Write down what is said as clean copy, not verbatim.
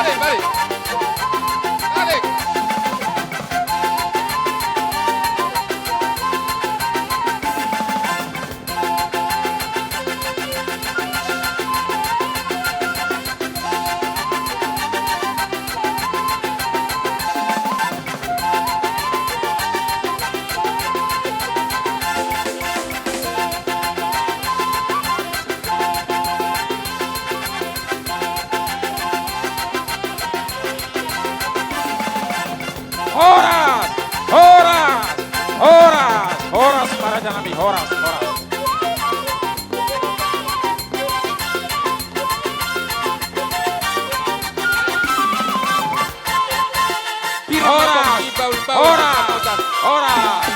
balik, balik. Balik. Horas, horas, horas, horas para Janabi, horas, horas. Horas, horas, horas.